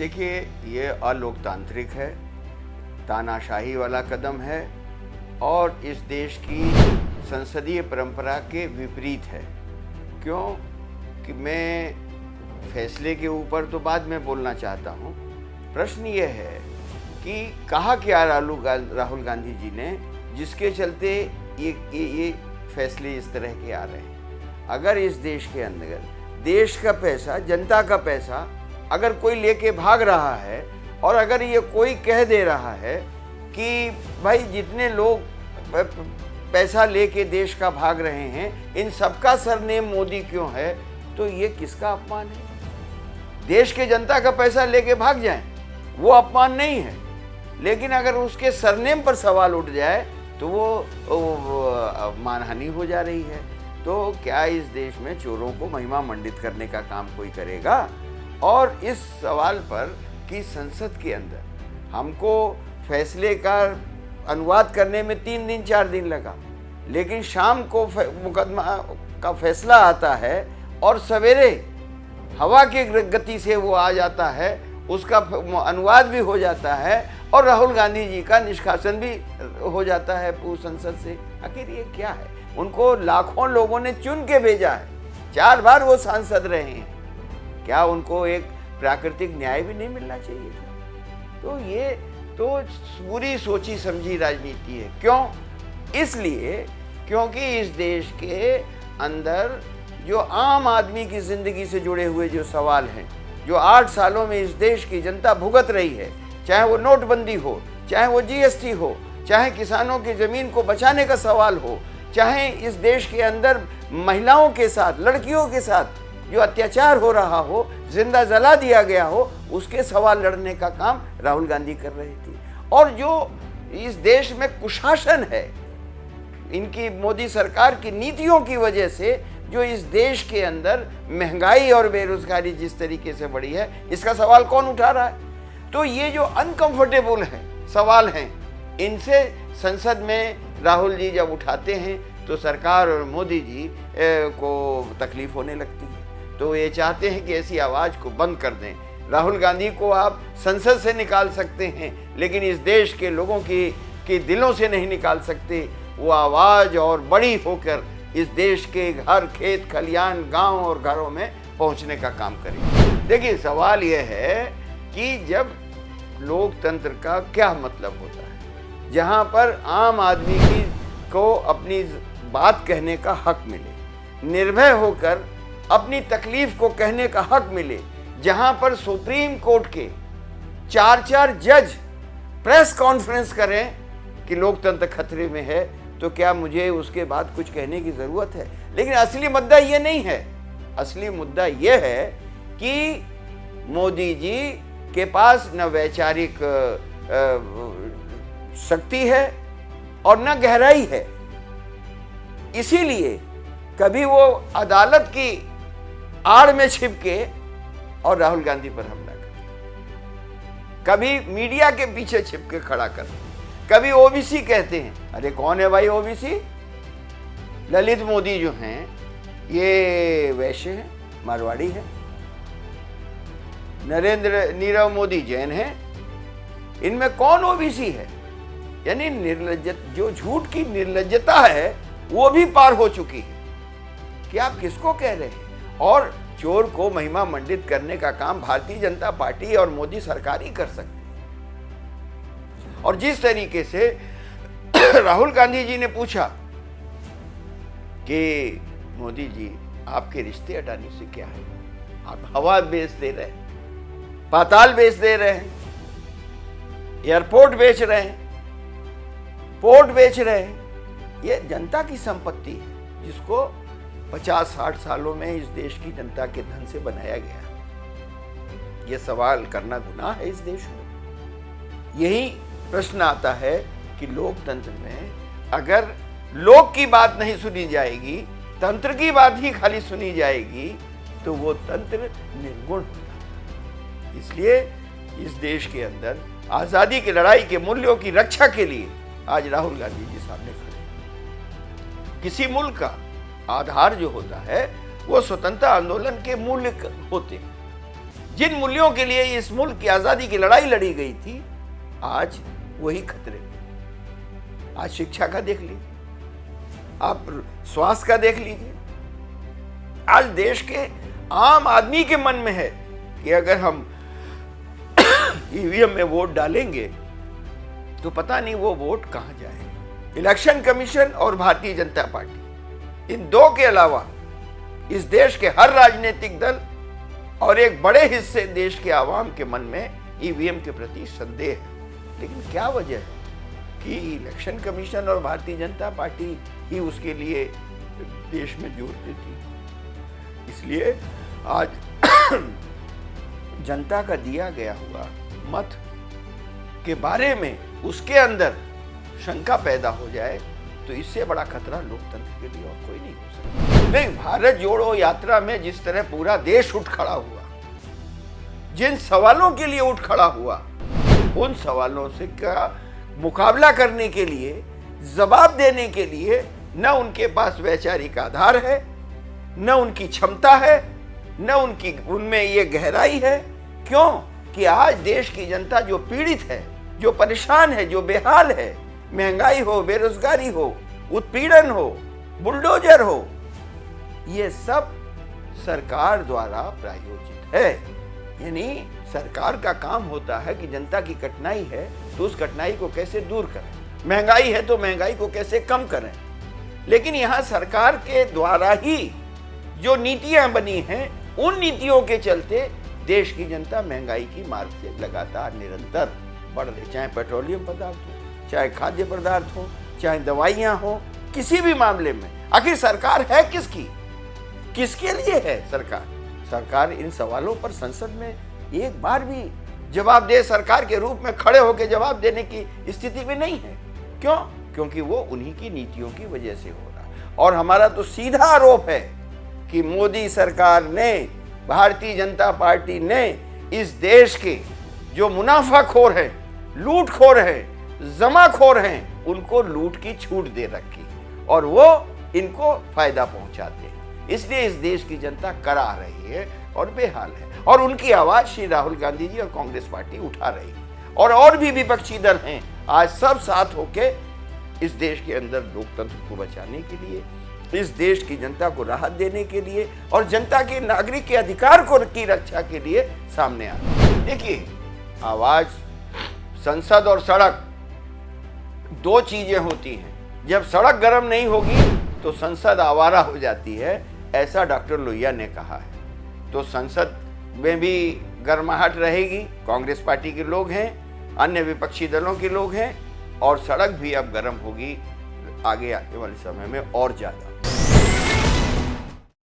देखिए, ये अलोकतांत्रिक है, तानाशाही वाला कदम है और इस देश की संसदीय परंपरा के विपरीत है। क्यों कि मैं फैसले के ऊपर तो बाद में बोलना चाहता हूँ। प्रश्न ये है कि कहा क्या राहुल गांधी जी ने जिसके चलते ये फैसले इस तरह के आ रहे हैं। अगर इस देश के अंदर देश का पैसा, जनता का पैसा अगर कोई लेके भाग रहा है और अगर ये कोई कह दे रहा है कि भाई जितने लोग पैसा लेके देश का भाग रहे हैं इन सबका सरनेम मोदी क्यों है, तो ये किसका अपमान है? देश के जनता का पैसा लेके भाग जाएं वो अपमान नहीं है, लेकिन अगर उसके सरनेम पर सवाल उठ जाए तो वो मानहानि हो जा रही है। तो क्या इस देश में चोरों को महिमा मंडित करने का काम कोई करेगा? और इस सवाल पर कि संसद के अंदर हमको फैसले का अनुवाद करने में 3 दिन 4 दिन लगा, लेकिन शाम को मुकदमा का फैसला आता है और सवेरे हवा की गति से वो आ जाता है, उसका अनुवाद भी हो जाता है और राहुल गांधी जी का निष्कासन भी हो जाता है पूर्व संसद से। आखिर ये क्या है? उनको लाखों लोगों ने चुन के भेजा है, 4 बार वो सांसद रहे हैं, क्या उनको एक प्राकृतिक न्याय भी नहीं मिलना चाहिए था? तो ये तो पूरी सोची समझी राजनीति है। क्यों? इसलिए क्योंकि इस देश के अंदर जो आम आदमी की जिंदगी से जुड़े हुए जो सवाल हैं, जो 8 सालों में इस देश की जनता भुगत रही है, चाहे वो नोटबंदी हो, चाहे वो जीएसटी हो, चाहे किसानों की जमीन को बचाने का सवाल हो, चाहे इस देश के अंदर महिलाओं के साथ, लड़कियों के साथ जो अत्याचार हो रहा हो, जिंदा जला दिया गया हो, उसके सवाल लड़ने का काम राहुल गांधी कर रही थी। और जो इस देश में कुशासन है, इनकी मोदी सरकार की नीतियों की वजह से जो इस देश के अंदर महंगाई और बेरोजगारी जिस तरीके से बढ़ी है, इसका सवाल कौन उठा रहा है? तो ये जो अनकंफर्टेबल है सवाल हैं, इनसे संसद में राहुल जी जब उठाते हैं तो सरकार और मोदी जी को तकलीफ होने लगती है। तो ये चाहते हैं कि ऐसी आवाज़ को बंद कर दें। राहुल गांधी को आप संसद से निकाल सकते हैं, लेकिन इस देश के लोगों की दिलों से नहीं निकाल सकते। वो आवाज़ और बड़ी होकर इस देश के हर खेत खलियान, गांव और घरों में पहुंचने का काम करें। देखिए, सवाल यह है कि जब लोकतंत्र का क्या मतलब होता है, जहां पर आम आदमी को अपनी बात कहने का हक मिले, निर्भय होकर अपनी तकलीफ को कहने का हक मिले, जहां पर सुप्रीम कोर्ट के 4 जज प्रेस कॉन्फ्रेंस करें कि लोकतंत्र खतरे में है, तो क्या मुझे उसके बाद कुछ कहने की ज़रूरत है? लेकिन असली मुद्दा ये नहीं है। असली मुद्दा ये है कि मोदी जी के पास न वैचारिक शक्ति है और न गहराई है। इसीलिए कभी वो अदालत की आड़ में छिपके और राहुल गांधी पर हमला करते, कभी मीडिया के पीछे छिपके खड़ा करते, कभी ओबीसी कहते हैं। अरे कौन है भाई ओबीसी? ललित मोदी जो हैं ये वैश्य हैं, मारवाड़ी है। नीरव मोदी जैन है। इनमें कौन ओबीसी है? यानी जो झूठ की निर्लज्जता है वो भी पार हो चुकी है कि आप किसको कह रहे हैं। और चोर को महिमा मंडित करने का काम भारतीय जनता पार्टी और मोदी सरकार ही कर सकती है। और जिस तरीके से राहुल गांधी जी ने पूछा कि मोदी जी आपके रिश्ते अडानी से क्या है? आप हवा बेच दे रहे हैं, पाताल बेच दे रहे हैं, एयरपोर्ट बेच रहे हैं, पोर्ट बेच रहे हैं। ये जनता की संपत्ति है जिसको 50-60 सालों में इस देश की जनता के धन से बनाया गया। ये सवाल करना गुनाह है इस देश में। यही प्रश्न आता है कि लोकतंत्र में अगर लोक की बात नहीं सुनी जाएगी, तंत्र की बात ही खाली सुनी जाएगी, तो वो तंत्र निर्गुण होता है। इसलिए इस देश के अंदर आजादी की लड़ाई के मूल्यों की रक्षा के लिए आज राहुल गांधी जी सामने खड़े हैं। किसी मुल्क का आधार जो होता है वो स्वतंत्रता आंदोलन के मूल्य होते हैं। जिन मूल्यों के लिए इस मुल्क की आजादी की लड़ाई लड़ी गई थी, आज वही खतरे में। आज शिक्षा का देख लीजिए, आप स्वास्थ्य का देख लीजिए। आज देश के आम आदमी के मन में है कि अगर हम ईवीएम में वोट डालेंगे तो पता नहीं वो वोट कहां जाएगा। इलेक्शन कमीशन और भारतीय जनता पार्टी, इन दो के अलावा इस देश के हर राजनीतिक दल और एक बड़े हिस्से देश के आवाम के मन में ईवीएम के प्रति संदेह है। लेकिन क्या वजह है कि इलेक्शन कमीशन और भारतीय जनता पार्टी ही उसके लिए देश में जोर देती है? इसलिए आज जनता का दिया गया हुआ मत के बारे में उसके अंदर शंका पैदा हो जाए तो इससे बड़ा खतरा लोकतंत्र के लिए और कोई नहीं हो सकता। नहीं, भारत जोड़ो यात्रा में जिस तरह पूरा देश उठ खड़ा हुआ, जिन सवालों के लिए उठ खड़ा हुआ, उन सवालों से का मुकाबला करने के लिए, जवाब देने के लिए न उनके पास वैचारिक आधार है, न उनकी क्षमता है, न उनमें ये गहराई है। क्यों कि आज देश की जनता जो पीड़ित है, जो परेशान है, जो बेहाल है, महंगाई हो, बेरोजगारी हो, उत्पीड़न हो, बुलडोजर हो, ये सब सरकार द्वारा प्रायोजित है। यानी सरकार का काम होता है कि जनता की कठिनाई है तो उस कठिनाई को कैसे दूर करें, महंगाई है तो महंगाई को कैसे कम करें। लेकिन यहाँ सरकार के द्वारा ही जो नीतियां बनी हैं, उन नीतियों के चलते देश की जनता महंगाई की मार से लगातार निरंतर बढ़ रही। चाहे पेट्रोलियम पदार्थ हो, चाहे खाद्य पदार्थ हो, चाहे दवाइयां हो, किसी भी मामले में आखिर सरकार है किसकी, किसके लिए है सरकार? सरकार इन सवालों पर संसद में एक बार भी जवाबदेह सरकार के रूप में खड़े होकर जवाब देने की स्थिति में नहीं है। क्यों? क्योंकि वो उन्हीं की नीतियों की वजह से हो रहा। और हमारा तो सीधा आरोप है कि मोदी सरकार ने, भारतीय जनता पार्टी ने इस देश के जो मुनाफाखोर हैं, लूटखोर हैं, जमाखोर हैं, उनको लूट की छूट दे रखी और वो इनको फायदा पहुंचाते हैं। इसलिए इस देश की जनता करा रही है और बेहाल है, और उनकी आवाज श्री राहुल गांधी जी और कांग्रेस पार्टी उठा रही है। और भी विपक्षी दल हैं, आज सब साथ होके इस देश के अंदर लोकतंत्र को बचाने के लिए, इस देश की जनता को राहत देने के लिए और जनता के नागरिक के अधिकार को की रक्षा के लिए सामने आ रहे हैं। देखिए, आवाज, संसद और सड़क दो चीजें होती हैं। जब सड़क गर्म नहीं होगी तो संसद आवारा हो जाती है, ऐसा डॉक्टर लोहिया ने कहा है। तो संसद में भी गर्माहट रहेगी, कांग्रेस पार्टी के लोग हैं, अन्य विपक्षी दलों के लोग हैं, और सड़क भी अब गर्म होगी आगे आने वाले समय में और ज्यादा।